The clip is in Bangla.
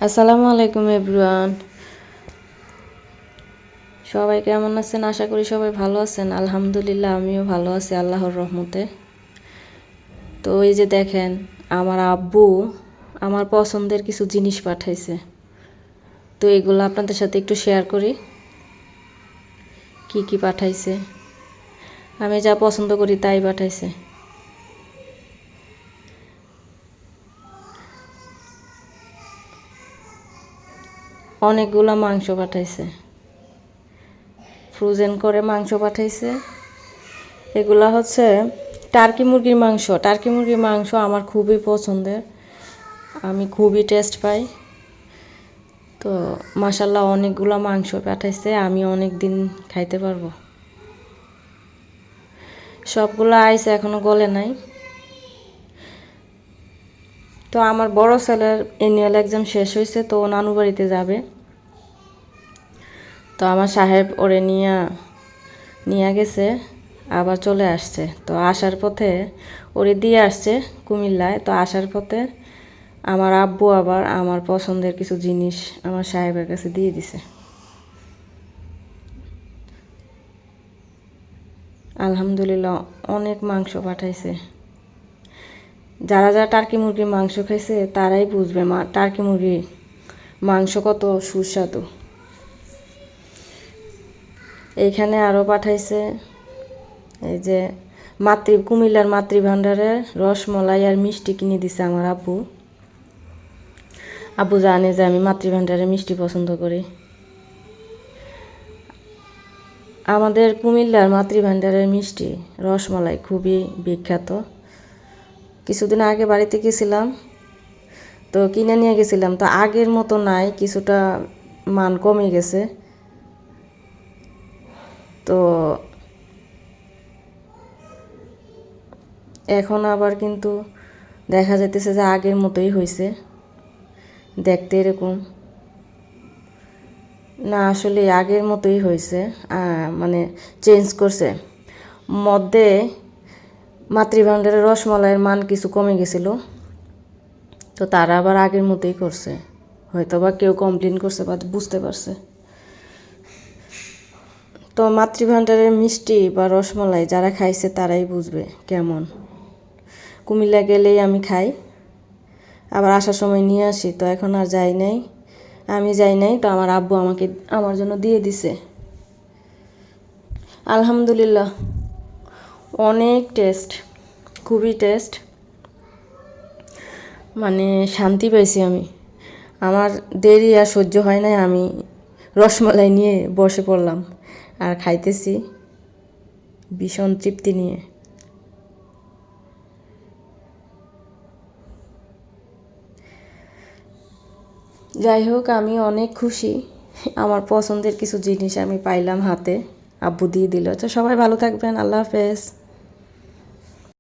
আসসালামু আলাইকুম এভরিওয়ান। সবাই কেমন আছেন? আশা করি সবাই ভালো আছেন। আলহামদুলিল্লাহ আমিও ভালো আছি আল্লাহর রহমতে। তো এই যে দেখেন, আমার আব্বু আমার পছন্দের কিছু জিনিস পাঠাইছে। তো এগুলো আপনাদের সাথে একটু শেয়ার করি। কি কি পাঠাইছে, আমি যা পছন্দ করি তাই পাঠাইছে। অনেকগুলো মাংস পাঠাইছে, ফ্রোজেন করে মাংস পাঠাইছে। এগুলা হচ্ছে টার্কি মুরগির মাংস। টার্কি মুরগির মাংস আমার খুবই পছন্দের, আমি খুবই টেস্ট পাই। তো মাশাল্লাহ অনেকগুলো মাংস পাঠাইছে, আমি অনেক দিন খাইতে পারবো। সবগুলো আইসে এখনো গলে নাই। তো আমার বড় ছেলের অ্যানুয়াল এক্সাম শেষ হয়েছে, তো ও নানু বাড়িতে যাবে। তো আমার সাহেব ওরে নিয়ে গেছে, আবার চলে আসছে। তো আসার পথে ওরে দিয়ে আসছে কুমিল্লায়। তো আসার পথে আমার আব্বু আবার আমার পছন্দের কিছু জিনিস আমার সাহেবের কাছে দিয়ে দিছে। আলহামদুলিল্লাহ অনেক মাংস পাঠাইছে। যারা যারা টার্কি মুরগির মাংস খাইছে তারাই বুঝবে টার্কি মুরগির মাংস কত সুস্বাদু। এইখানে আরও পাঠাইছে এই যে কুমিল্লার মাতৃভাণ্ডারের রসমলাই আর মিষ্টি কিনে দিছে আমার আব্বু। আব্বু জানে যে আমি মাতৃভাণ্ডারের মিষ্টি পছন্দ করি। আমাদের কুমিল্লার মাতৃভাণ্ডারের মিষ্টি রসমালাই খুবই বিখ্যাত। কিছুদিন আগে বাড়িতে গেছিলাম, তো কিনে নিয়ে গেছিলাম। তো আগের মতো নাই, কিছুটা মান কমে গেছে। তো এখন আবার কিন্তু দেখা যাইতেছে যে আগের মতোই হয়েছে, দেখতে এরকম না, আসলে আগের মতোই হয়েছে। মানে চেঞ্জ করছে মধ্যে। মাতৃভাণ্ডারের রসমালাইয়ের মান কিছু কমে গেছিল, তো তারা আবার আগের মতোই করছে। হয়তো বা কেউ কমপ্লেন করছে বা বুঝতে পারছে। তো মাতৃভাণ্ডারের মিষ্টি বা রসমালাই যারা খাইছে তারাই বুঝবে কেমন। কুমিল্লা গেলেই আমি খাই, আবার আসার সময় নিয়ে আসি। তো এখন আর আমি যাই নাই। তো আমার আব্বু আমার জন্য দিয়ে দিছে। আলহামদুলিল্লাহ অনেক টেস্ট, খুবই টেস্ট। মানে শান্তি পাইছি আমি। আমার দেরি আর সহ্য হয় নাই, আমি রসমালাই নিয়ে বসে পড়লাম আর খাইতেছি ভীষণ তৃপ্তি নিয়ে। যাই হোক, আমি অনেক খুশি। আমার পছন্দের কিছু জিনিস আমি পাইলাম হাতে, আব্বু দিয়ে দিল। তো সবাই ভালো থাকবেন, আল্লাহ হাফেজ।